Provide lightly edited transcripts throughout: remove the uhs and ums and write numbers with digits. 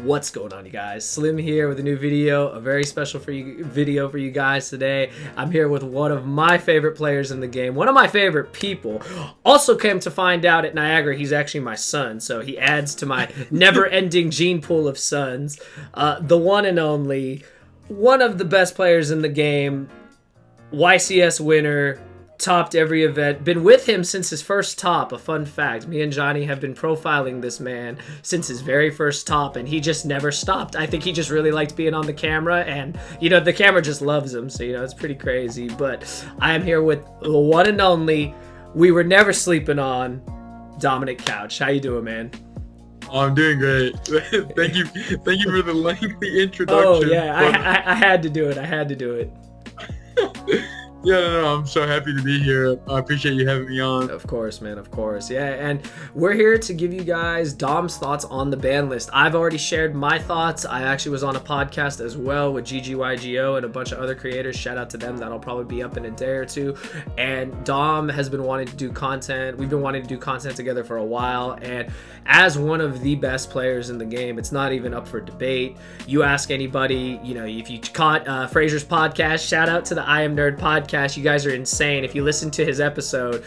What's going on, you guys? Slim here with a new video, a very special video for you guys today. I'm here with one of my favorite players in the game, one of my favorite people. Also came to find out at Niagara he's actually my son, so he adds to my never-ending gene pool of sons. The one and only, one of the best players in the game, YCS winner, topped every event, been with him since his first top. A fun fact, me and Johnny have been profiling this man since his very first top, and he just never stopped. I think he just really liked being on the camera, and the camera just loves him, so it's pretty crazy. But I am here with the one and only, we were never sleeping on, Dominic Couch. How you doing, man? Oh, I'm doing great. Thank you for the lengthy introduction. Oh yeah, I had to do it. Yeah, no, I'm so happy to be here. I appreciate you having me on. Of course, man, of course. Yeah, and we're here to give you guys Dom's thoughts on the ban list. I've already shared my thoughts. I actually was on a podcast as well with GGYGO and a bunch of other creators. Shout out to them. That'll probably be up in a day or two. And Dom has been wanting to do content. We've been wanting to do content together for a while. And as one of the best players in the game, it's not even up for debate. You ask anybody, if you caught Fraser's podcast, shout out to the I Am Nerd podcast. You guys are insane. If you listen to his episode,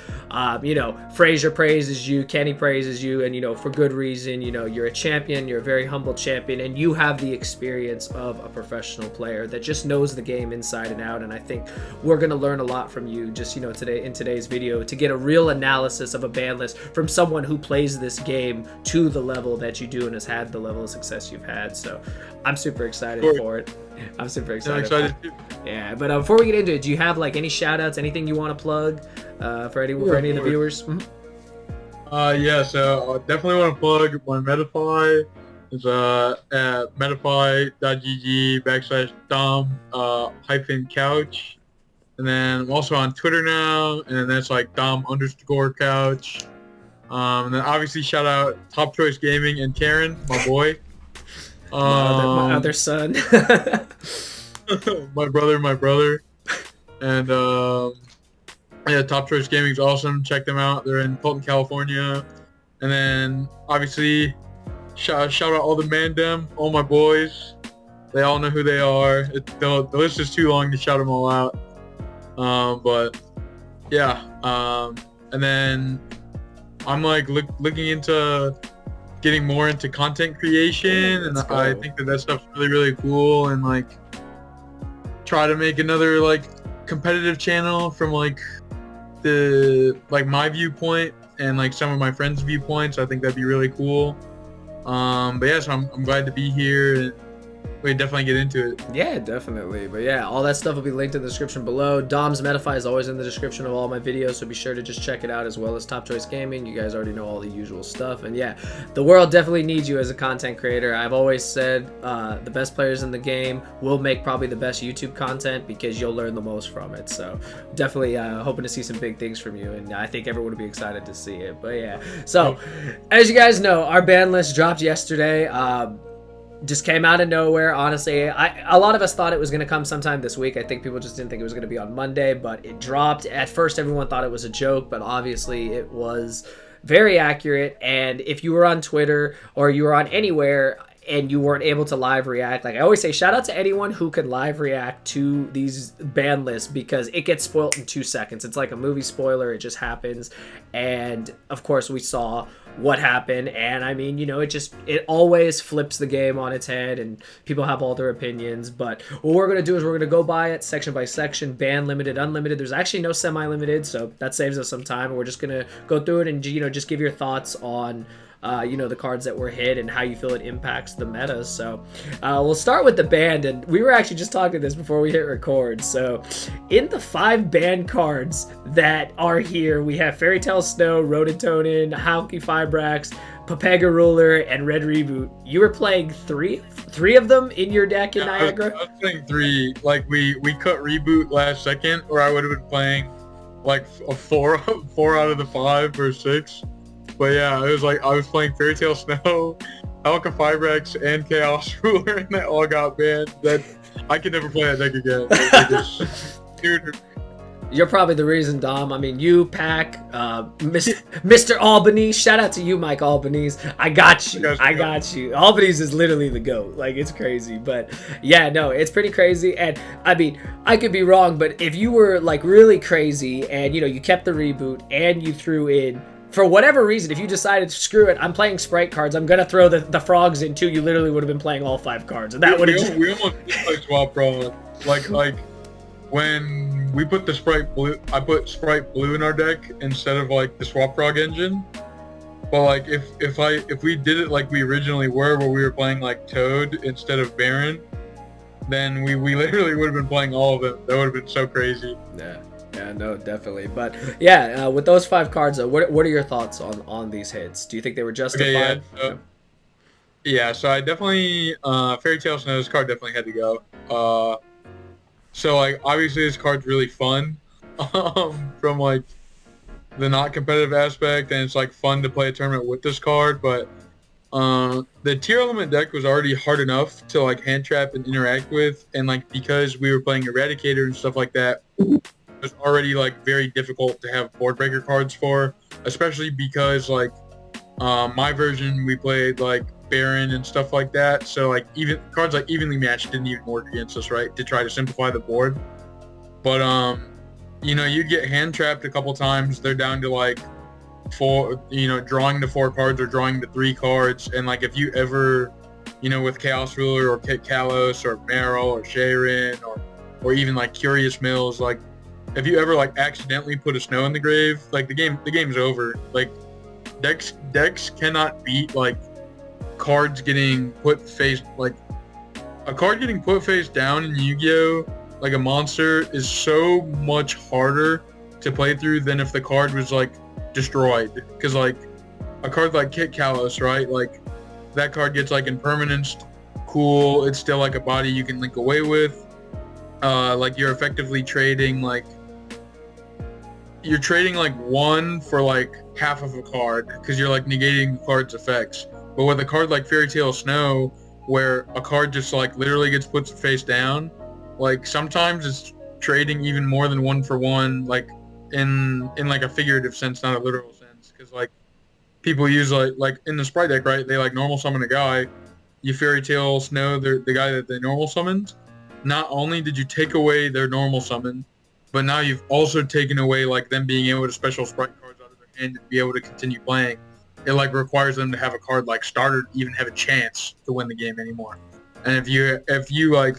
Fraser praises you, Kenny praises you, and for good reason. You're a champion, you're a very humble champion, and you have the experience of a professional player that just knows the game inside and out. And I think we're gonna learn a lot from you just today in today's video to get a real analysis of a ban list from someone who plays this game to the level that you do and has had the level of success you've had. So I'm super excited for it. I'm super excited. Yeah, but before we get into it, do you have any shout outs, anything you want to plug for any of the viewers? Yeah, so I definitely want to plug my Metafy. It's at metafy.gg/Dom-couch. And then I'm also on Twitter now, and that's Dom_couch. And then obviously shout out Top Choice Gaming and Karen, my boy. My other son. my brother. And yeah, Top Choice Gaming is awesome. Check them out. They're in Colton, California. And then obviously shout out all the Mandem, all my boys. They all know who they are. The list is too long to shout them all out. But yeah. And then I'm looking into getting more into content creation, and I think that stuff's really, really cool, and try to make another competitive channel from the my viewpoint and some of my friends' viewpoints. I think that'd be really cool. But yeah, so I'm glad to be here, and we definitely get into it. Yeah, definitely. But yeah, all that stuff will be linked in the description below. Dom's Metafy is always in the description of all my videos, so be sure to just check it out, as well as Top Choice Gaming. You guys already know all the usual stuff. And yeah, the world definitely needs you as a content creator. I've always said the best players in the game will make probably the best YouTube content because you'll learn the most from it. So definitely hoping to see some big things from you, and I think everyone will be excited to see it. But yeah, so as you guys know, our ban list dropped yesterday. Just came out of nowhere, honestly. A lot of us thought it was going to come sometime this week. I think people just didn't think it was going to be on Monday, but it dropped. At first, everyone thought it was a joke, but obviously it was very accurate. And if you were on Twitter or you were on anywhere and you weren't able to live react, I always say, shout out to anyone who can live react to these ban lists, because it gets spoiled in 2 seconds. It's like a movie spoiler. It just happens. And of course, we saw what happened, and I mean, it always flips the game on its head, and people have all their opinions. But what we're going to do is we're going to go by it section by section, ban, limited, unlimited. There's actually no semi-limited, so that saves us some time. We're just going to go through it and just give your thoughts on the cards that were hit and how you feel it impacts the meta. So we'll start with the banned, and we were actually just talking this before we hit record. So in the 5 banned cards that are here, we have Fairy Tale Snow, Rototonin, Howkey Fibrax, Papega Ruler, and Red Reboot. You were playing three of them in your deck in Niagara? I was playing 3. We cut Reboot last second, or I would have been playing a 4 out of the 5 or 6. But yeah, it was I was playing Fairy Tale Snow, Howkey Fibrax, and Chaos Ruler, and they all got banned. That I could never play that deck again. You're probably the reason, Dom. I mean, you, Pack, Mr. Albany. Shout out to you, Mike Albanese. I got you. I got you. Albanese is literally the GOAT. Like, it's crazy. But yeah, no, it's pretty crazy. And I mean, I could be wrong, but if you were like really crazy and, you know, you kept the reboot and you threw in, for whatever reason, if you decided, screw it, I'm playing Sprite cards, I'm going to throw the frogs in too, you literally would have been playing all 5 cards. And that would have we almost did like swap, bro. Like when we put the Sprite Blue, I put Sprite Blue in our deck instead of like the Swap Frog engine. But like if we did it like we originally were, where we were playing like Toad instead of Baron, then we literally would have been playing all of them. That would have been so crazy. Yeah, no, definitely. But yeah, with those 5 cards, what are your thoughts on these hits? Do you think they were justified? Okay, so I definitely Fairy Tale Snow, this card definitely had to go. So like obviously this card's really fun from like the not competitive aspect, and it's like fun to play a tournament with this card, but the tier element deck was already hard enough to like hand trap and interact with, and like because we were playing Eradicator and stuff like that, it was already like very difficult to have board breaker cards for, especially because like my version we played like Baron and stuff like that, so like even cards like Evenly Matched didn't even work against us, right, to try to simplify the board. But you know, you get hand trapped a couple times, they're down to like 4, you know, drawing to 4 cards or drawing to 3 cards, and like if you ever, you know, with Chaos Ruler or Kit Kalos or Meryl or Sharon or even like Curious Mills, like if you ever like accidentally put a Snow in the grave, like the game's over. Like decks cannot beat like cards getting put face, like a card getting put face down in Yu-Gi-Oh! Like a monster is so much harder to play through than if the card was like destroyed. Because like a card like Kit Kalos, right, like that card gets like impermanence, cool, it's still like a body you can link away with. Like you're effectively trading like one for like half of a card because you're like negating the card's effects. But with a card like Fairy Tale Snow, where a card just like literally gets put face down, like sometimes it's trading even more than 1 for 1, like in like a figurative sense, not a literal sense. Because like people use like in the Sprite deck, right? They like normal summon a guy, you Fairy Tale Snow the guy that they normal summoned. Not only did you take away their normal summon, but now you've also taken away like them being able to special Sprite cards out of their hand to be able to continue playing. It like requires them to have a card like starter to even have a chance to win the game anymore. And if you like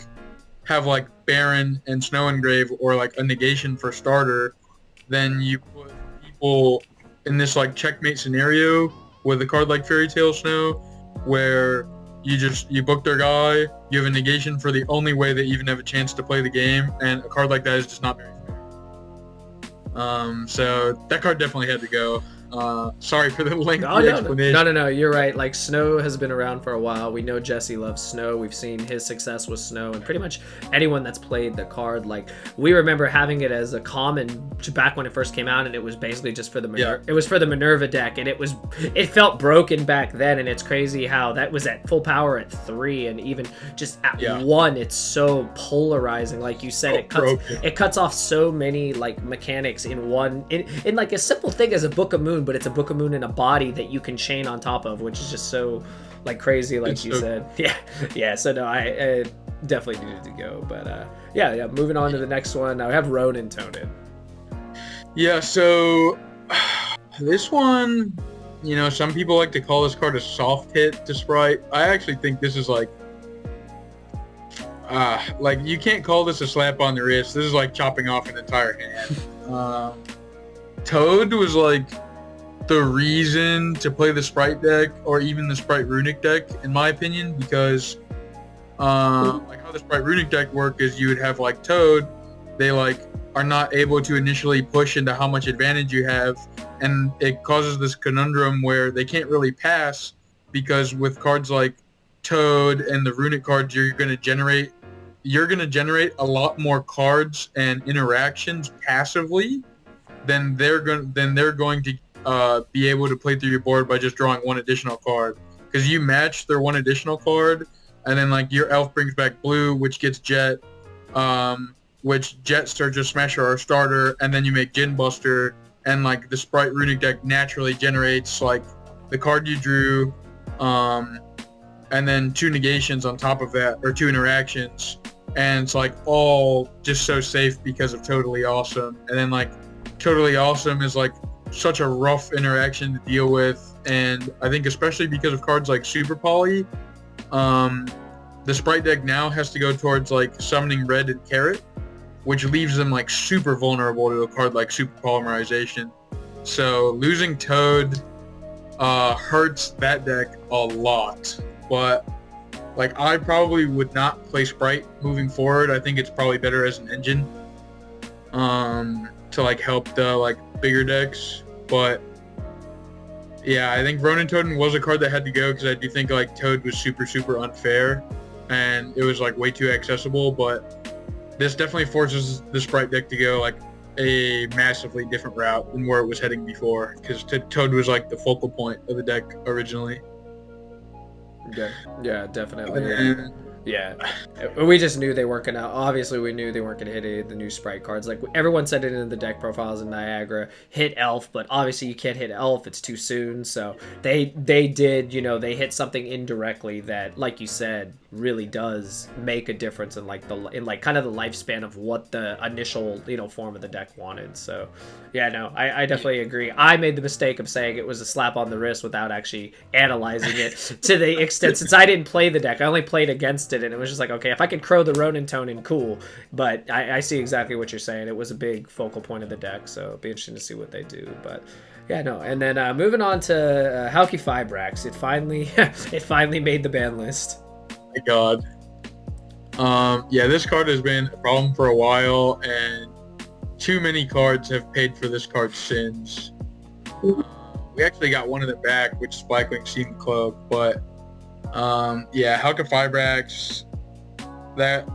have like Baron and Snow Engrave or like a negation for starter, then you put people in this like checkmate scenario with a card like Fairy Tale Snow, where you book their guy, you have a negation for the only way they even have a chance to play the game, and a card like that is just not very fair. So that card definitely had to go. Sorry for the lengthy explanation. No, you're right. Like, Snow has been around for a while. We know Jesse loves Snow. We've seen his success with Snow, and pretty much anyone that's played the card, like, we remember having it as a common back when it first came out, and it was basically just for the it was for the Minerva deck, and it felt broken back then, and it's crazy how that was at full power at 3, and even just at 1, it's so polarizing. Like you said, it cuts off so many like mechanics in one, in like a simple thing as a Book of Moon, but it's a Book of Moon in a body that you can chain on top of, which is just so like crazy, like you said. Yeah. So no, I definitely needed to go, but yeah. Moving on to the next one. Now we have Ronin Tonin. Yeah. So this one, you know, some people like to call this card a soft hit to Sprite. I actually think this is like you can't call this a slap on the wrist. This is like chopping off an entire hand. Toad was like the reason to play the Sprite deck, or even the Sprite Runic deck, in my opinion, because like how the Sprite Runic deck work is you would have like Toad, they like are not able to initially push into how much advantage you have, and it causes this conundrum where they can't really pass, because with cards like Toad and the Runic cards, you're going to generate a lot more cards and interactions passively than they're going to be able to play through your board by just drawing one additional card, because you match their one additional card, and then like your elf brings back blue, which gets jet, which Jetster just Smasher our starter, and then you make Gin Buster, and like the Sprite Runic deck naturally generates like the card you drew, and then 2 negations on top of that, or 2 interactions, and it's like all just so safe because of Totally Awesome. And then like Totally Awesome is like such a rough interaction to deal with, and I think especially because of cards like Super Poly, the Sprite deck now has to go towards like summoning Red and Carrot, which leaves them like super vulnerable to a card like Super Polymerization. So losing Toad hurts that deck a lot. But like I probably would not play Sprite moving forward. I think it's probably better as an engine to like help the like bigger decks. But yeah, I think Ronin Totem was a card that had to go because I do think like Toad was super unfair and it was like way too accessible. But this definitely forces the Sprite deck to go like a massively different route than where it was heading before, because Toad was like the focal point of the deck originally. Yeah, definitely. Yeah, we just knew they weren't gonna. Obviously, we knew they weren't gonna hit any of the new Sprite cards. Like everyone said it in the deck profiles in Niagara, hit Elf, but obviously you can't hit Elf; it's too soon. So they did, they hit something indirectly that, like you said, really does make a difference in like kind of the lifespan of what the initial form of the deck wanted. So yeah, no, I definitely agree. I made the mistake of saying it was a slap on the wrist without actually analyzing it to the extent, since I didn't play the deck. I only played against it, and it was just like, okay, if I could crow the Ronin Tonin, cool. But I see exactly what you're saying. It was a big focal point of the deck, so it'll be interesting to see what they do. But yeah, no. And then moving on to Howkey Fibrax, it finally made the ban list. My God. Yeah, this card has been a problem for a while, and too many cards have paid for this card's sins. We actually got one of them back, which is Blackwing Steam Cloak, but yeah, Howkey Fibrax, that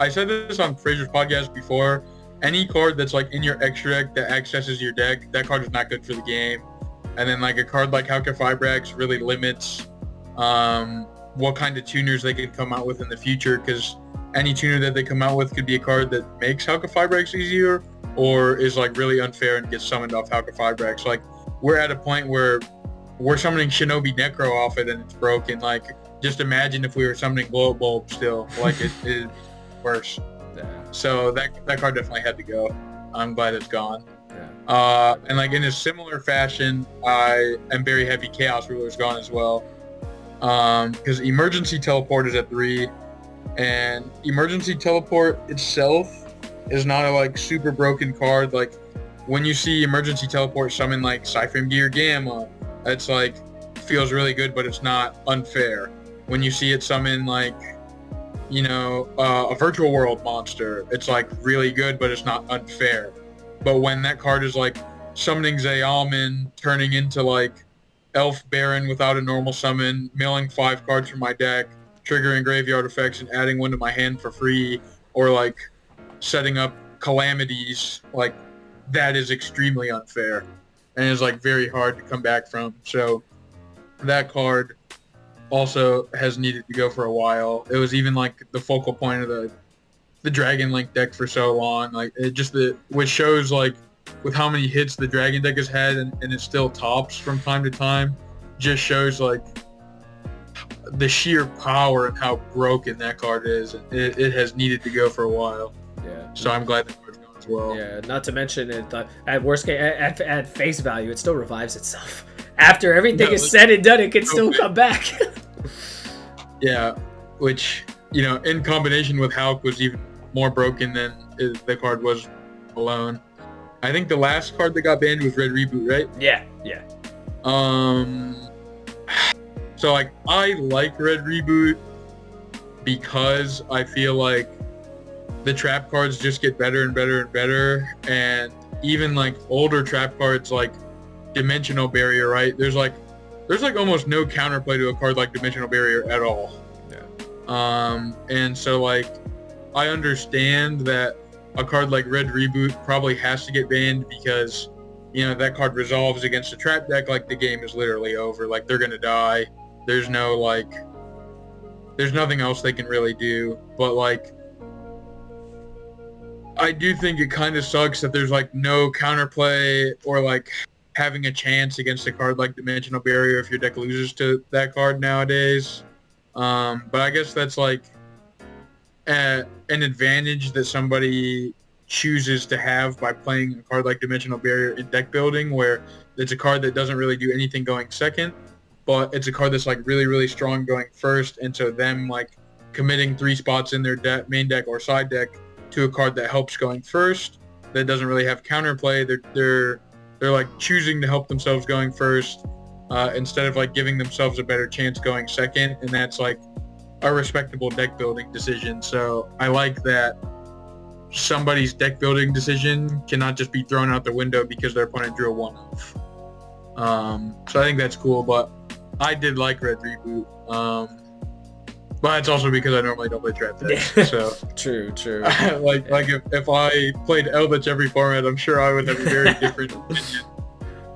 I said this on Fraser's podcast before, any card that's like in your extra deck that accesses your deck, that card is not good for the game. And then like a card like Howkey Fibrax really limits what kind of tuners they can come out with in the future, because any tuner that they come out with could be a card that makes Howkey Fibrax easier or is like really unfair and gets summoned off Howkey Fibrax. Like we're at a point where we're summoning Shinobi Necro off it and it's broken. Like just imagine if we were summoning Glow Bulb still. Like it is worse. Yeah. So that card definitely had to go. I'm glad it's gone. Yeah. And like in a similar fashion, I am very happy Chaos Ruler's gone as well. Because Emergency Teleport is at 3, and Emergency Teleport itself is not a like super broken card. Like when you see Emergency Teleport summon like Cyframe Gear Gamma, it's like feels really good, but it's not unfair. When you see it summon like a Virtual World monster, it's like really good, but it's not unfair. But when that card is like summoning Zayalman, turning into like Elf Baron without a normal summon, milling 5 cards from my deck, triggering graveyard effects and adding one to my hand for free, or like setting up calamities, like that is extremely unfair and is like very hard to come back from. So that card also has needed to go for a while. It was even like the focal point of the Dragon Link deck for so long. Like it just which shows like with how many hits the Dragon deck has had and it still tops from time to time, just shows like the sheer power and how broken that card is. It has needed to go for a while. Yeah. So I'm glad that card's gone as well. Yeah. Not to mention it at worst case, at face value, it still revives itself. After everything is said and done, it can still come back. Yeah, which in combination with Howk was even more broken than the card was alone. I think the last card that got banned was Red Reboot, right? Yeah. So like I like Red Reboot because I feel like the trap cards just get better and better and better, and even like older trap cards like Dimensional Barrier, right? There's like almost no counterplay to a card like Dimensional Barrier at all. Yeah. And so like I understand that a card like Red Reboot probably has to get banned because that card resolves against a trap deck, like the game is literally over. Like they're gonna die. There's nothing else they can really do. But like I do think it kind of sucks that there's like no counterplay or like having a chance against a card like Dimensional Barrier if your deck loses to that card nowadays. But I guess that's like an advantage that somebody chooses to have by playing a card like Dimensional Barrier in deck building, where it's a card that doesn't really do anything going second, but it's a card that's like really, really strong going first. And so them like committing 3 spots in their main deck or side deck to a card that helps going first, that doesn't really have counterplay. They're like choosing to help themselves going first instead of like giving themselves a better chance going second, and that's like a respectable deck building decision. So I like that somebody's deck building decision cannot just be thrown out the window because their opponent drew a 1-off. So I think that's cool, but I did like Red Reboot. But it's also because I normally don't play trap decks. So True. like if I played Eldritch every format, I'm sure I would have a very different opinion.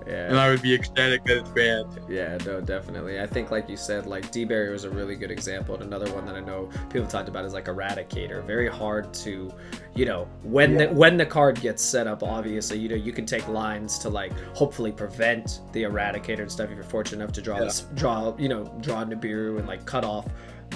Yeah. And I would be ecstatic that it's banned. Yeah, no, definitely. I think, like you said, like D-Barrier is a really good example. And another one that I know people talked about is like Eradicator. Very hard to, when the card gets set up, obviously, you can take lines to like hopefully prevent the Eradicator and stuff if you're fortunate enough to draw Nibiru and like cut off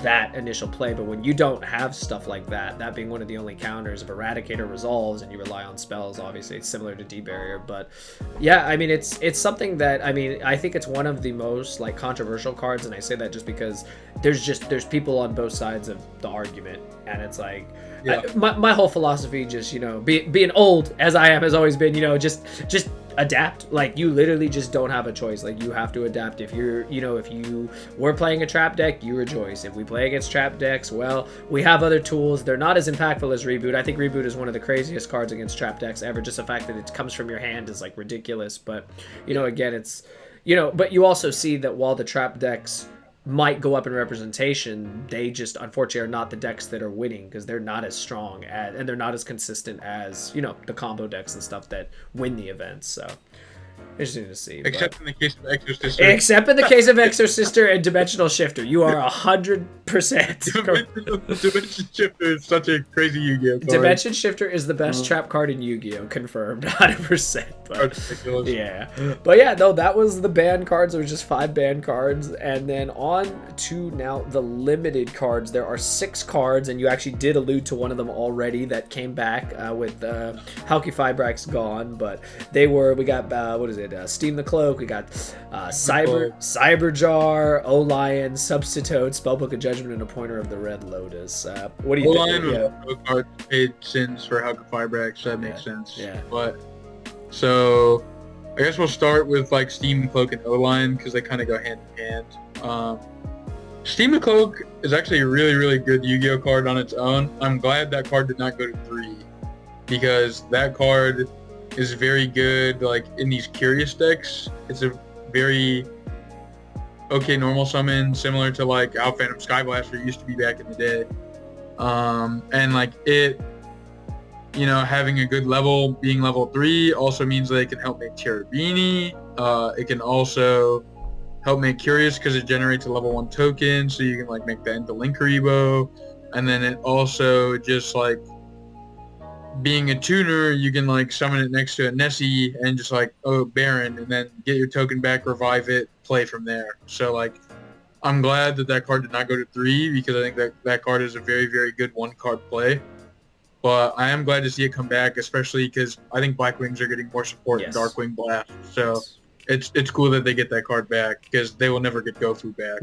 that initial play. But when you don't have stuff like that being one of the only counters, if Eradicator resolves and you rely on spells, obviously it's similar to D-Barrier. But yeah, I mean, it's something that, I mean, I think it's one of the most like controversial cards, and I say that just because there's people on both sides of the argument, and it's like my whole philosophy, just being old as I am, has always been just adapt. Like, you literally just don't have a choice. Like, you have to adapt. If you're if you were playing a trap deck, you rejoice. If we play against trap decks, well, we have other tools. They're not as impactful as Reboot. I think Reboot is one of the craziest cards against trap decks ever. Just the fact that it comes from your hand is like ridiculous. But again, it's but you also see that while the trap decks might go up in representation, they just unfortunately are not the decks that are winning, because they're not as strong and they're not as consistent as the combo decks and stuff that win the events. So interesting to see. Except in the case of Exorcister. Except in the case of Exorcister and Dimensional Shifter. You are 100% Dimension Shifter is such a crazy Yu-Gi-Oh card. Dimension Shifter is the best trap card in Yu-Gi-Oh, confirmed 100%. But, yeah. But yeah, no, that was the banned cards. There was just 5 banned cards. And then on to now the limited cards. There are 6 cards, and you actually did allude to one of them already that came back with Howkey Fibrax gone. But we got, what is it? Steam the Cloak. We got Cyberjar, O-Lion, Substitute, Spellbook of Judgment, and a Pointer of the Red Lotus. What do you think? O-Lion was a card paid sins for Howkey Fibrax, so that makes sense. Yeah. But so I guess we'll start with like Steam the Cloak and O-Lion, because they kind of go hand in hand. Steam the Cloak is actually a really, really good Yu-Gi-Oh card on its own. I'm glad that card did not go to 3, because that card is very good like in these curious decks. It's a very okay normal summon, similar to like how Phantom Skyblaster used to be back in the day. And like it, having a good level, being level 3, also means that it can help make Cherubini. It can also help make Curious, because it generates a level 1 token, so you can like make that into Linkaribo. And then it also just like being a tuner, you can like summon it next to a Nessie and just like, Baron, and then get your token back, revive it, play from there. So like, I'm glad that card did not go to 3, because I think that card is a very, very good 1-card play. But I am glad to see it come back, especially because I think Black Wings are getting more support in Darkwing Blast. So it's cool that they get that card back, because they will never get Gofu back.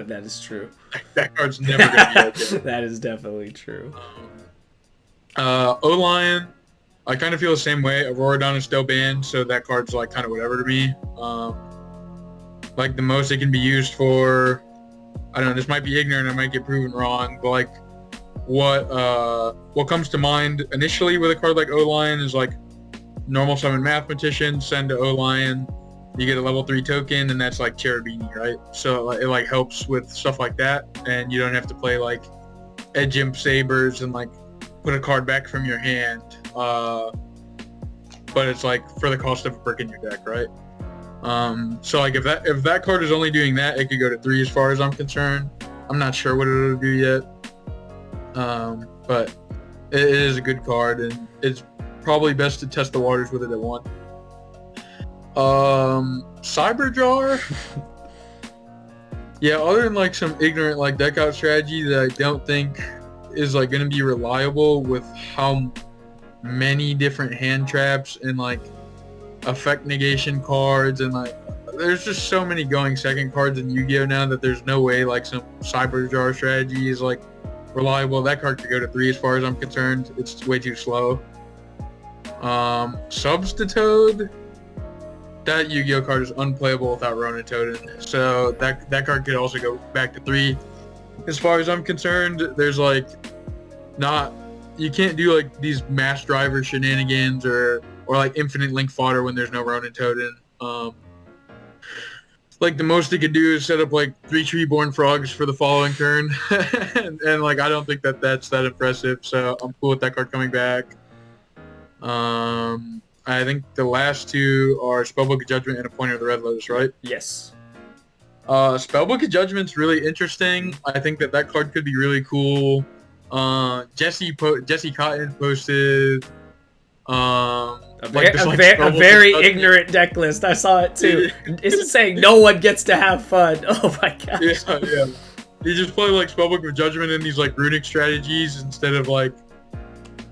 That is true. That card's never going to be okay. That is definitely true. O-Lion, I kind of feel the same way. Auroradon is still banned, so that card's like kind of whatever to me. Like the most it can be used for, I don't know, this might be ignorant, I might get proven wrong, but like what comes to mind initially with a card like O-Lion is like normal summon Mathematician, send to O-Lion, you get a level 3 token, and that's like Cherubini, right? So it like helps with stuff like that, and you don't have to play like Edge Imp Sabers and like put a card back from your hand, but it's like for the cost of a brick in your deck, right? So like if that card is only doing that, it could go to 3 as far as I'm concerned. I'm not sure what it'll do yet, but It is a good card, and it's probably best to test the waters with it at 1. Cyberjar. Yeah, other than like some ignorant like deck out strategy that I don't think is like going to be reliable with how many different hand traps and like effect negation cards, and like there's just so many going second cards in Yu-Gi-Oh now that there's no way like some Cyberjar strategy is like reliable. That card could go to 3 as far as I'm concerned. It's way too slow. Substitute. That Yu-Gi-Oh card is unplayable without Ronin Totem, so that card could also go back to 3. As far as I'm concerned, there's like you can't do like these mass driver shenanigans or like infinite link fodder when there's no Ronin Totem. Like the most it could do is set up like 3 Treeborn Frogs for the following turn, and like I don't think that's that impressive. So I'm cool with that card coming back. I think the last 2 are Spellbook of Judgment and a Pointer of the Red Lotus, right? Yes. Spellbook of Judgment's really interesting. I think that card could be really cool. Jesse Cotton posted a very ignorant deck list. I saw it too. Is it saying no one gets to have fun? Oh my gosh. Yeah. You just play like Spellbook of Judgment and these like runic strategies instead of like,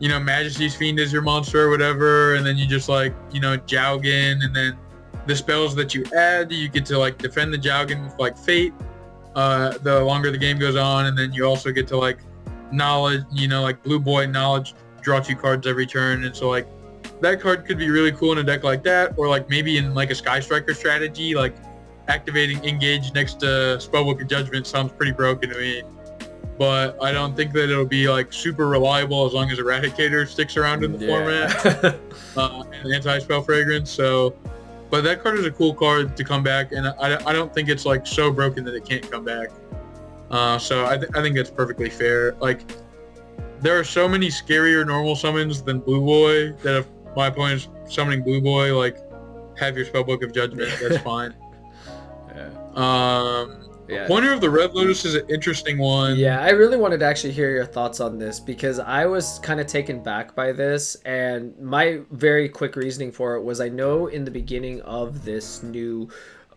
you know, Majesty's Fiend is your monster or whatever, and then you just like, you know, Jowgen, and then the spells that you add, you get to like defend the Jowgen with like Fate, the longer the game goes on, and then you also get to like knowledge, you know, like Blue Boy knowledge, draw 2 cards every turn, and so like that card could be really cool in a deck like that, or like maybe in like a Sky Striker strategy, like activating Engage next to Spellbook of Judgment sounds pretty broken to me. But I don't think that it'll be like super reliable as long as Eradicator sticks around in the format and Anti-Spell Fragrance. So, but that card is a cool card to come back, and I don't think it's like so broken that it can't come back. So I think that's perfectly fair. Like there are so many scarier normal summons than Blue Boy that if my opponent's summoning Blue Boy, like have your Spellbook of Judgment, that's fine. Yeah. Pointer of the Red Lotus is an interesting one. Yeah, I really wanted to actually hear your thoughts on this because I was kind of taken back by this, and my very quick reasoning for it was I know in the beginning of this new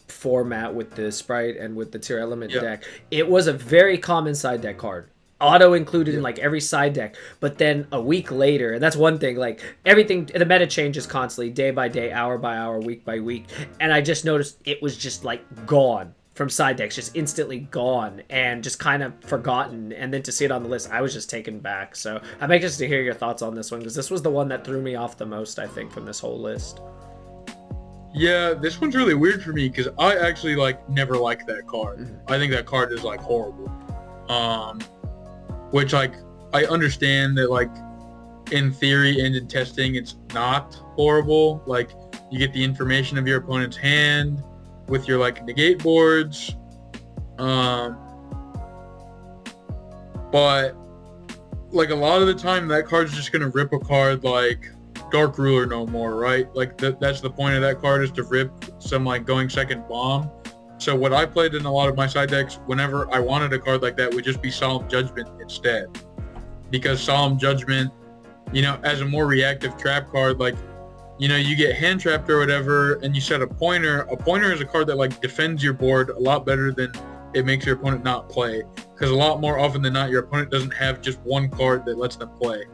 format with the Sprite and with the Tier Element deck, it was a very common side deck card. Auto included in like every side deck, but then a week later, and that's one thing, like everything, the meta changes constantly, day by day, hour by hour, week by week, and I just noticed it was just like gone from side decks, just instantly gone and just kind of forgotten. And then to see it on the list, I was just taken back. So I'm anxious to hear your thoughts on this one because this was the one that threw me off the most, I think, from this whole list. Yeah, this one's really weird for me because I actually like never liked that card. I think that card is like horrible. Which like I understand that like in theory and in testing it's not horrible. Like you get the information of your opponent's hand with your like negate boards, but like a lot of the time that card's just gonna rip a card like Dark Ruler no more, right? Like that's the point of that card, is to rip some like going second bomb. So what I played in a lot of my side decks whenever I wanted a card like that would just be Solemn Judgment instead, because Solemn Judgment, you know, as a more reactive trap card, like, you know, you get hand trapped or whatever and you set a pointer. A pointer is a card that like defends your board a lot better than it makes your opponent not play, because a lot more often than not your opponent doesn't have just one card that lets them play,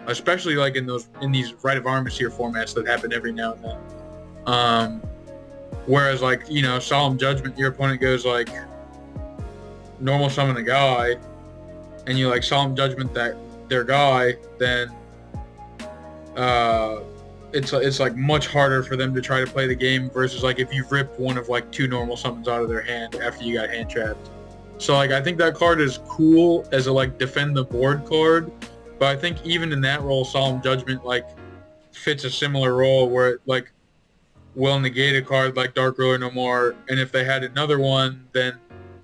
especially like in these Rite of Armistier formats that happen every now and then. Whereas like, you know, Solemn Judgment, your opponent goes like normal summon a guy and you like Solemn Judgment that their guy, then it's like much harder for them to try to play the game versus like if you've ripped one of like 2 normal summons out of their hand after you got hand trapped. So like I think that card is cool as a like defend the board card, but I think even in that role Solemn Judgment like fits a similar role where it like will negate a card like Dark Ruler no more, and if they had another one then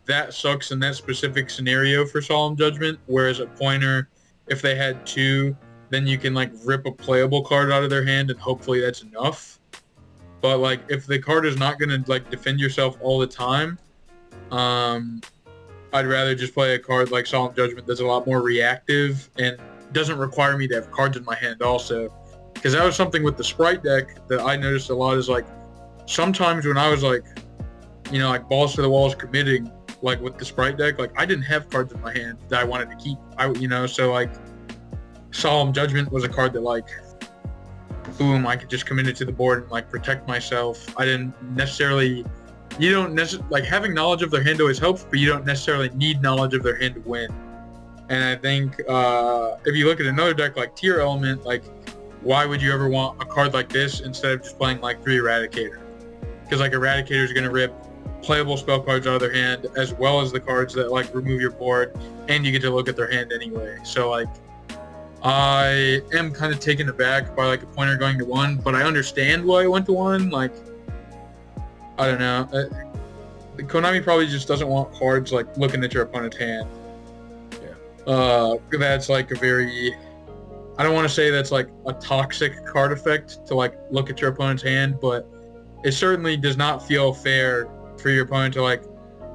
that sucks in that specific scenario for Solemn Judgment, whereas a pointer, if they had 2, then you can like rip a playable card out of their hand and hopefully that's enough. But like if the card is not going to like defend yourself all the time, I'd rather just play a card like Solemn Judgment that's a lot more reactive and doesn't require me to have cards in my hand also. Because that was something with the Sprite deck that I noticed a lot is, like, sometimes when I was, like, you know, like, balls to the walls committing, like, with the Sprite deck, like, I didn't have cards in my hand that I wanted to keep. So, like, Solemn Judgment was a card that, like, boom, I could just commit it to the board and, like, protect myself. I didn't necessarily... like, having knowledge of their hand always helps, but you don't necessarily need knowledge of their hand to win. And I think if you look at another deck like Tier Element, like, why would you ever want a card like this instead of just playing, like, 3 Eradicator? Because, like, Eradicator is going to rip playable spell cards out of their hand, as well as the cards that, like, remove your board, and you get to look at their hand anyway. So, like, I am kind of taken aback by, like, a pointer going to 1, but I understand why it went to 1. Like, I don't know. Konami probably just doesn't want cards, like, looking at your opponent's hand. Yeah. That's, like, a very... I don't want to say that's, like, a toxic card effect to, like, look at your opponent's hand, but it certainly does not feel fair for your opponent to, like,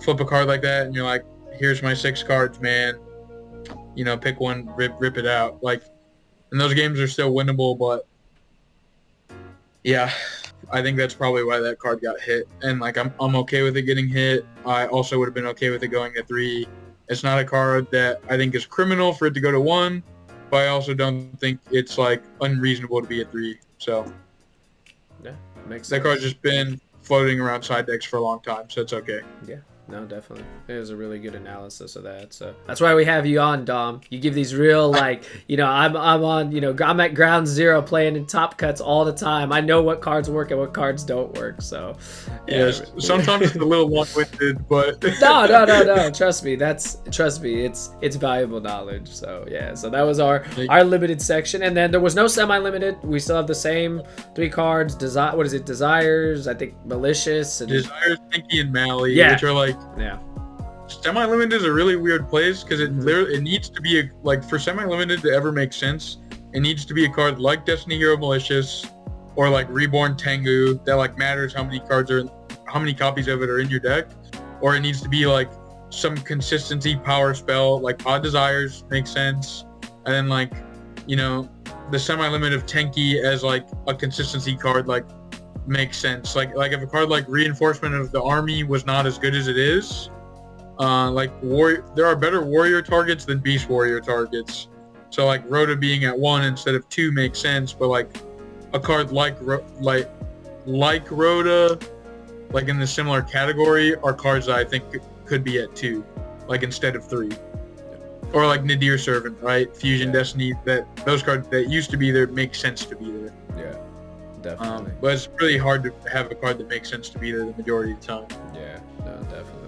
flip a card like that, and you're like, here's my 6 cards, man. You know, pick one, rip it out. Like, and those games are still winnable, but yeah, I think that's probably why that card got hit. And, like, I'm okay with it getting hit. I also would have been okay with it going to 3. It's not a card that I think is criminal for it to go to 1, but I also don't think it's, like, unreasonable to be at 3. So yeah, makes sense. That card's just been floating around side decks for a long time, so it's okay. Yeah. No, definitely. It was a really good analysis of that. So that's why we have you on, Dom. You give these real, like, you know, I'm on, you know, I'm at ground zero playing in top cuts all the time. I know what cards work and what cards don't work. So yeah, sometimes it's a little long-winded, but no. Trust me, it's valuable knowledge. So yeah, so that was our limited section, and then there was no semi-limited. We still have the same 3 cards. Desires, I think Malicious, and Desires, Pinky, and Mally, which are like. Yeah. Semi-limited is a really weird place because it needs to be like, for semi-limited to ever make sense, it needs to be a card like Destiny Hero Malicious or like Reborn Tengu that, like, matters how many copies of it are in your deck, or it needs to be like some consistency power spell like Pod Desires makes sense, and then, like, you know, the semi-limit of Tenki as like a consistency card, like, makes sense. Like if a card like Reinforcement of the Army was not as good as it is, there are better warrior targets than beast warrior targets. So, like, Rhoda being at 1 instead of 2 makes sense, but, like, a card like Rhoda, like, in the similar category, are cards that I think could be at 2, like, instead of 3. Or like Nadir Servant, right? Fusion Destiny, those cards that used to be there make sense to be there. Yeah. Definitely. But it's really hard to have a card that makes sense to be there the majority of the time. Yeah, no, definitely.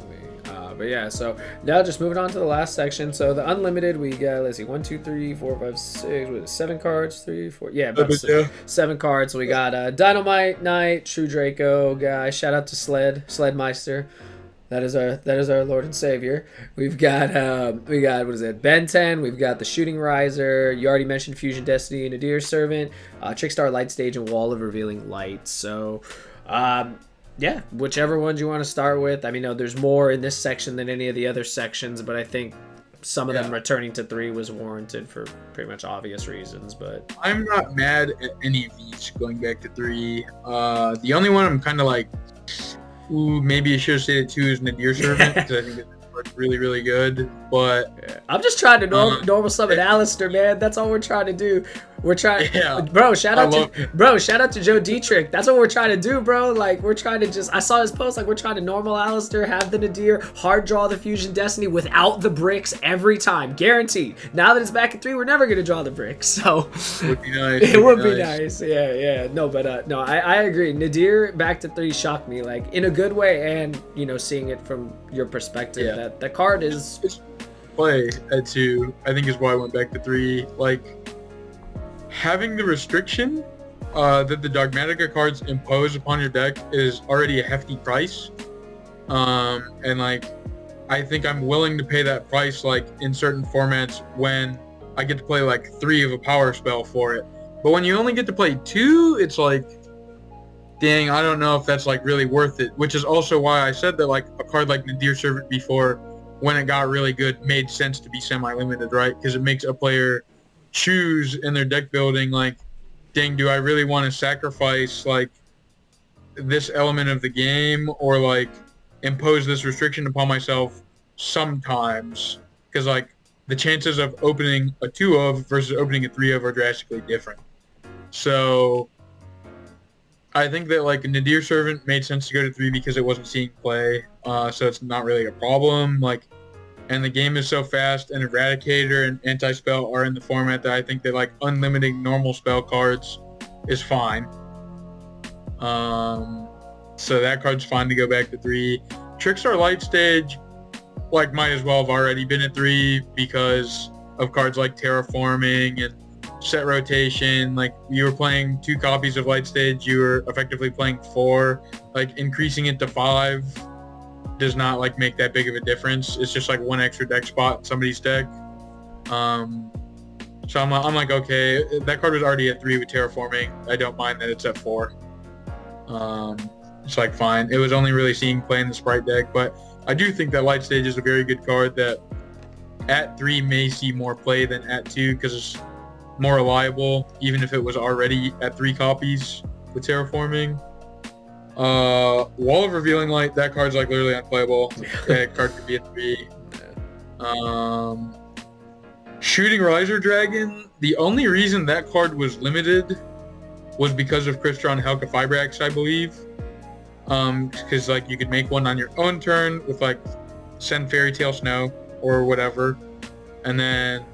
But yeah, so now just moving on to the last section. So the unlimited, we got, let's see, 1, 2, 3, 4, 5, 6, what is it, 7 cards? 3, 4, yeah, about 7 cards. So we got Dynamite Knight, True Draco guy. Shout out to Sledmeister. That is our Lord and Savior. We've got what is it? Ben 10. We've got the Shooting Riser. You already mentioned Fusion Destiny, Nadir Servant, Trickstar Light Stage, and Wall of Revealing Light. So, yeah, whichever ones you want to start with. I mean, no, there's more in this section than any of the other sections, but I think some of them returning to 3 was warranted for pretty much obvious reasons. But I'm not mad at any of these going back to 3. The only one I'm kind of like, ooh, maybe I should have stayed at 2 is Nadir Servant, because I think it's really, really good. But I'm just trying to normal summon Alistair, man. That's all we're trying to do. We're trying, bro. Shout out to Joe Dietrich. That's what we're trying to do, bro. Like, we're trying to I saw his post. Like, we're trying to normal Alistair, have the Nadir, hard draw the Fusion Destiny without the bricks every time, guaranteed. Now that it's back at 3, we're never gonna draw the bricks. So it would be nice. It would be nice. Yeah. No, but no, I agree. Nadir back to 3 shocked me, like, in a good way, and, you know, seeing it from your perspective, that the card is play at 2. I think is why I went back to 3. Like, having the restriction that the Dogmatica cards impose upon your deck is already a hefty price. And, like, I think I'm willing to pay that price, like, in certain formats when I get to play, like, 3 of a power spell for it. But when you only get to play 2, it's like, dang, I don't know if that's, like, really worth it. Which is also why I said that, like, a card like Nadir Servant before, when it got really good, made sense to be semi-limited, right? Because it makes a player choose in their deck building, like, dang, do I really want to sacrifice like this element of the game, or like impose this restriction upon myself sometimes? Because like the chances of opening a 2 of versus opening a 3 of are drastically different. So I think that like Nadir Servant made sense to go to 3 because it wasn't seeing play, so it's not really a problem. Like, and the game is so fast, and Eradicator and Anti-Spell are in the format that I think that like unlimited normal spell cards is fine. So that card's fine to go back to 3. Trickstar Light Stage, like, might as well have already been at 3 because of cards like Terraforming and Set Rotation. Like, you were playing 2 copies of Light Stage, you were effectively playing 4. Like, increasing it to 5 does not like make that big of a difference. It's just like 1 extra deck spot in somebody's deck. So I'm like, okay, that card was already at 3 with Terraforming. I don't mind that it's at 4. It's like fine. It was only really seeing play in the Sprite deck, but I do think that Light Stage is a very good card that at 3 may see more play than at 2 because it's more reliable, even if it was already at 3 copies with Terraforming. Wall of Revealing Light, that card's like literally unplayable. That card could be at 3. Shooting Riser Dragon, the only reason that card was limited was because of Crystron Halka-Fibrax, I believe. Because like you could make one on your own turn with like send Fairy Tail Snow or whatever, and then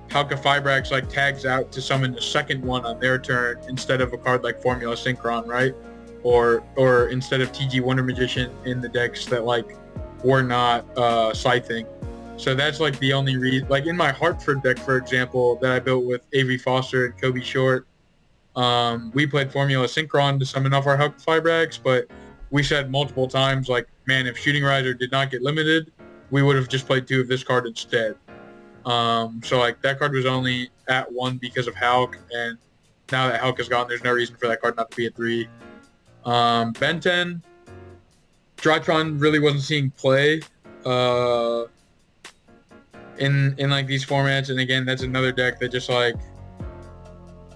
Halka-Fibrax like tags out to summon the second one on their turn instead of a card like Formula Synchron, right? Or instead of TG Wonder Magician in the decks that like were not scything. So that's like the only reason. Like in my Hartford deck, for example, that I built with Avery Foster and Kobe Short, we played Formula Synchron to summon off our Halka-Fibrax, but we said multiple times, like, man, if Shooting Riser did not get limited, we would have just played 2 of this card instead. So like that card was only at 1 because of Hulk, and now that Hulk is gone, there's no reason for that card not to be at 3. Ben 10, Drytron really wasn't seeing play in like these formats, and again, that's another deck that just like,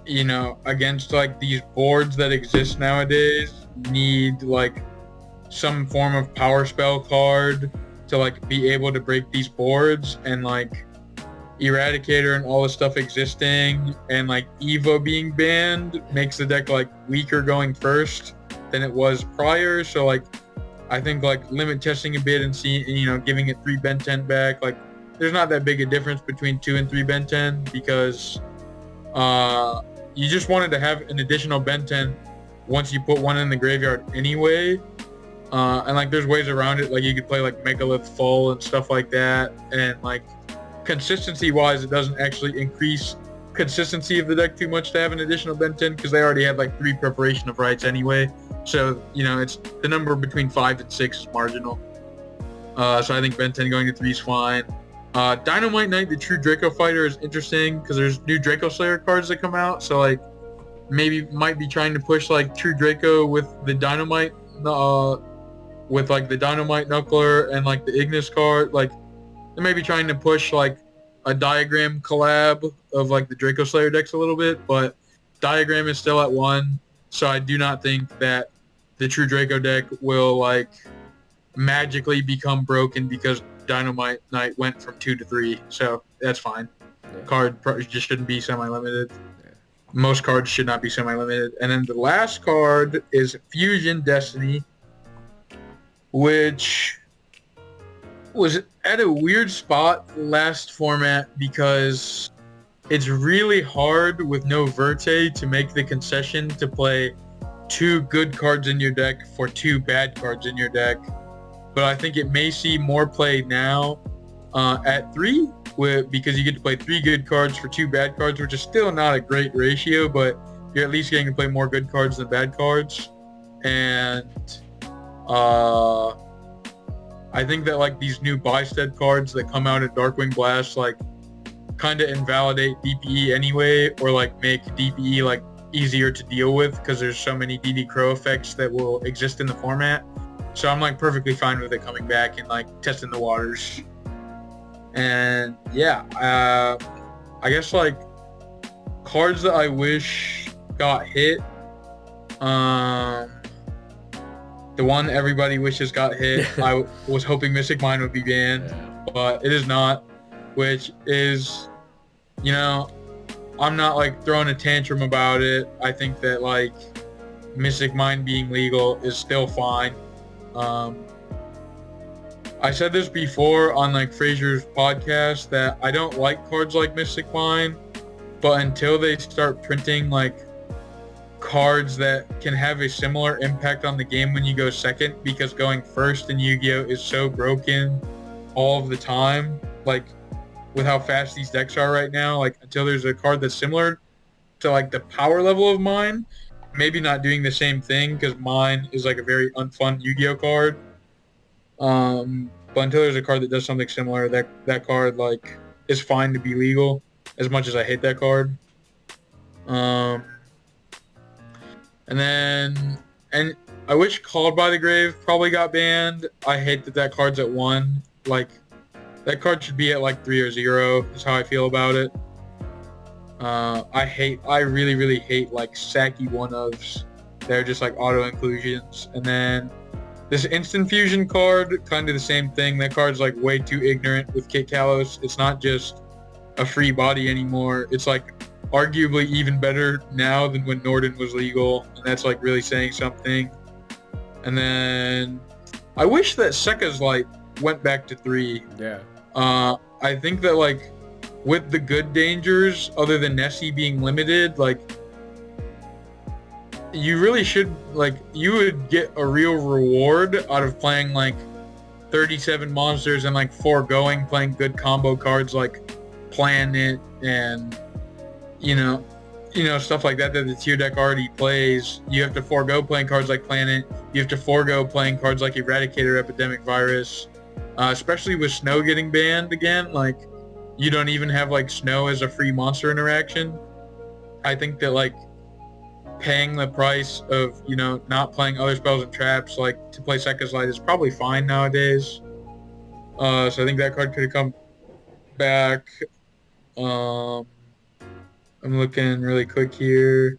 you know, against like these boards that exist nowadays, need like some form of power spell card to like be able to break these boards, and like Eradicator and all the stuff existing and like Evo being banned makes the deck like weaker going first than it was prior. So like I think like limit testing a bit and seeing, you know, giving it 3 Ben 10 back, like there's not that big a difference between 2 and 3 Ben 10 because you just wanted to have an additional Ben 10 once you put one in the graveyard anyway. And like there's ways around it, like you could play like Megalith Full and stuff like that, and like consistency wise it doesn't actually increase consistency of the deck too much to have an additional Ben 10 because they already had like 3 preparation of rights anyway. So, you know, it's the number between 5 and 6 is marginal. So I think Ben 10 going to 3 is fine. Dynamite Knight, the True Draco Fighter, is interesting because there's new Draco Slayer cards that come out. So like maybe might be trying to push like True Draco with the Dynamite, with like the Dynamite Knuckler and like the Ignis card. Like they may be trying to push like a Diagram collab of like the Draco Slayer decks a little bit, but Diagram is still at 1. So I do not think that the True Draco deck will like magically become broken because Dynamite Knight went from 2 to 3. So that's fine. Yeah. Card just shouldn't be semi-limited. Yeah. Most cards should not be semi-limited. And then the last card is Fusion Destiny, which was at a weird spot last format because it's really hard with no Verte to make the concession to play 2 good cards in your deck for 2 bad cards in your deck. But I think it may see more play now at 3 because you get to play 3 good cards for 2 bad cards, which is still not a great ratio, but you're at least getting to play more good cards than bad cards. And I think that like these new Bysted cards that come out at Darkwing Blast like kind of invalidate DPE anyway, or like make DPE like easier to deal with because there's so many DD Crow effects that will exist in the format. So I'm like perfectly fine with it coming back and like testing the waters. And yeah, I guess like cards that I wish got hit. The one everybody wishes got hit. I was hoping Mystic Mine would be banned, but it is not. Which is, you know, I'm not like throwing a tantrum about it. I think that like Mystic Mine being legal is still fine. I said this before on like Fraser's podcast that I don't like cards like Mystic Mine, but until they start printing like cards that can have a similar impact on the game when you go second, because going first in Yu-Gi-Oh is so broken all of the time, like with how fast these decks are right now, like until there's a card that's similar to like the power level of Mine, maybe not doing the same thing because Mine is like a very unfun Yu-Gi-Oh card. But until there's a card that does something similar, that card like is fine to be legal, as much as I hate that card. And I wish Called by the Grave probably got banned. I hate that card's at 1. Like, that card should be at like 3 or 0 is how I feel about it. I really, really hate like sacky 1-ofs. They're just like auto inclusions. And then this Instant Fusion card, kind of the same thing. That card's like way too ignorant with Kit Kalos. It's not just a free body anymore. It's like arguably even better now than when Norden was legal, and that's like really saying something. And then I wish that Sekka's Light went back to 3. Yeah. I think that like with the good dangers, other than Nessie being limited, like you really should, like, you would get a real reward out of playing like 37 monsters and like foregoing playing good combo cards like Planet and you know stuff like that the tier deck already plays. You have to forego playing cards like Planet. You have to forego playing cards like Eradicator, Epidemic Virus, especially with Snow getting banned again. Like, you don't even have like Snow as a free monster interaction. I think that like paying the price of not playing other spells and traps like to play Sekka's Light is probably fine nowadays. So I think that card could have come back. I'm looking really quick here.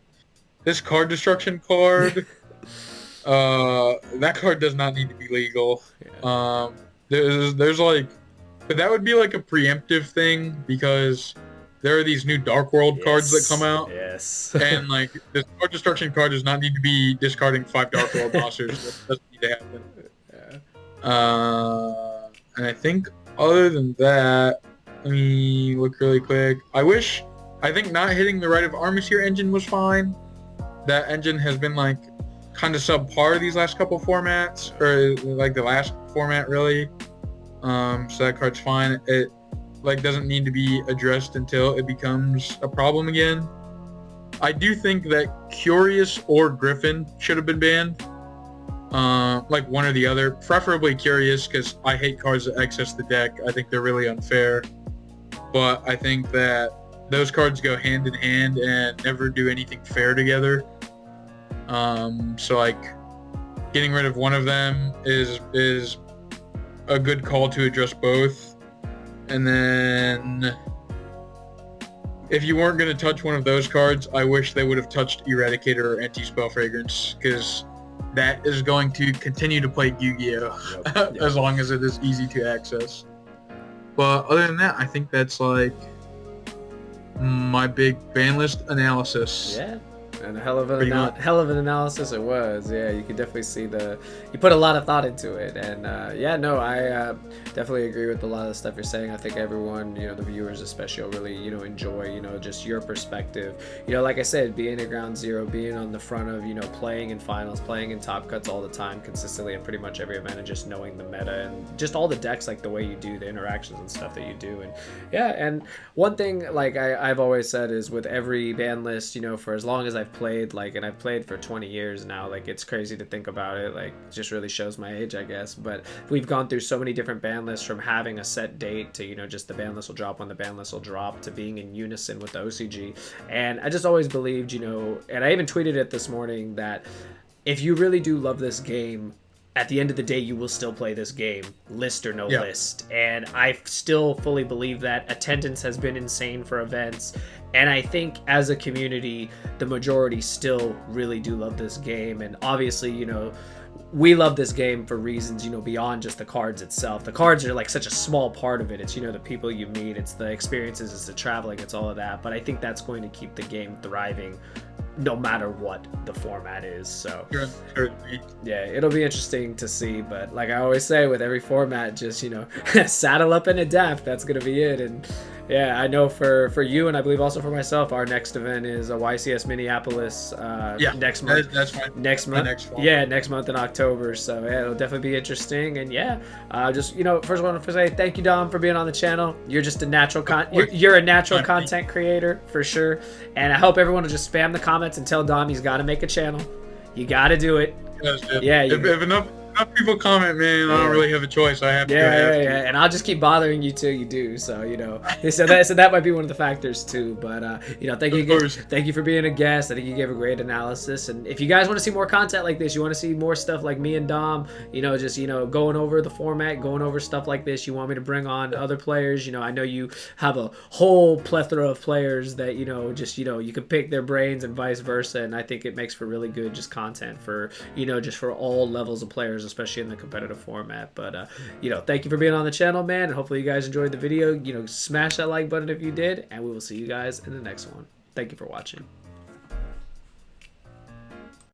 This card destruction card, that card does not need to be legal. Yeah. There's like, but that would be like a preemptive thing because there are these new Dark World cards that come out. Yes. And like this card destruction card does not need to be discarding 5 Dark World monsters. That doesn't need to happen. Yeah. And I think other than that, let me look really quick. I think not hitting the Rite of Armistier engine was fine. That engine has been like kind of subpar these last couple formats, or like the last format really. So that card's fine. It like doesn't need to be addressed until it becomes a problem again. I do think that Curious or Griffin should have been banned. Like one or the other. Preferably Curious because I hate cards that access the deck. I think they're really unfair. But I think that those cards go hand in hand and never do anything fair together. So like getting rid of one of them is a good call to address both. And then if you weren't going to touch one of those cards, I wish they would have touched Eradicator or Anti-Spell Fragrance, because that is going to continue to play Yu-Gi-Oh! Yep. As long as it is easy to access. But other than that, I think that's like my big ban list analysis. Yeah. And a hell of an analysis it was. Yeah, you could definitely see you put a lot of thought into it. And I definitely agree with a lot of the stuff you're saying. I think everyone, the viewers especially, will really, enjoy, just your perspective. Like I said, being at ground zero, being on the front of, playing in finals, playing in top cuts all the time, consistently in pretty much every event, and just knowing the meta and just all the decks, like the way you do the interactions and stuff that you do. And yeah, and one thing like I've always said is with every ban list, for as long as I've played, and I've played for 20 years now, it's crazy to think about it, just really shows my age, I guess, but we've gone through so many different ban lists, from having a set date to just the ban list will drop when the ban list will drop, to being in unison with the OCG. And I just always believed, and I even tweeted it this morning, that if you really do love this game, at the end of the day, you will still play this game, list or no Yeah. list. And I still fully believe that attendance has been insane for events. And I think as a community, the majority still really do love this game. And obviously, you know, we love this game for reasons, you know, beyond just the cards itself. The cards are like such a small part of it. It's, you know, the people you meet, it's the experiences, it's the traveling, it's all of that. But I think that's going to keep the game thriving no matter what the format is. So yeah, it'll be interesting to see. But like I always say, with every format, just, you know, saddle up and adapt. That's gonna be it. And yeah, I know for you, and I believe also for myself, our next event is a YCS Minneapolis next month. That's fine. Next month. Yeah, next month in October. So yeah, it'll definitely be interesting. And yeah, just, you know, first I want to say thank you, Dom, for being on the channel. You're just a natural you're a natural content creator for sure. And I hope everyone will just spam the comments and tell Dom he's got to make a channel. You got to do it. Yeah. If enough people comment, man, I don't really have a choice. I have to. Yeah. And I'll just keep bothering you till you do. So, you know, so that might be one of the factors too. But you know, thank you for being a guest. I think you gave a great analysis. And if you guys want to see more content like this, you want to see more stuff like me and Dom, you know, just, you know, going over the format, going over stuff like this. You want me to bring on other players? You know, I know you have a whole plethora of players that, you know, just, you know, you can pick their brains and vice versa. And I think it makes for really good just content for, you know, just for all levels of players, especially in the competitive format. But you know, thank you for being on the channel, man, and hopefully you guys enjoyed the video. You know, smash that like button if you did, and we will see you guys in the next one. Thank you for watching.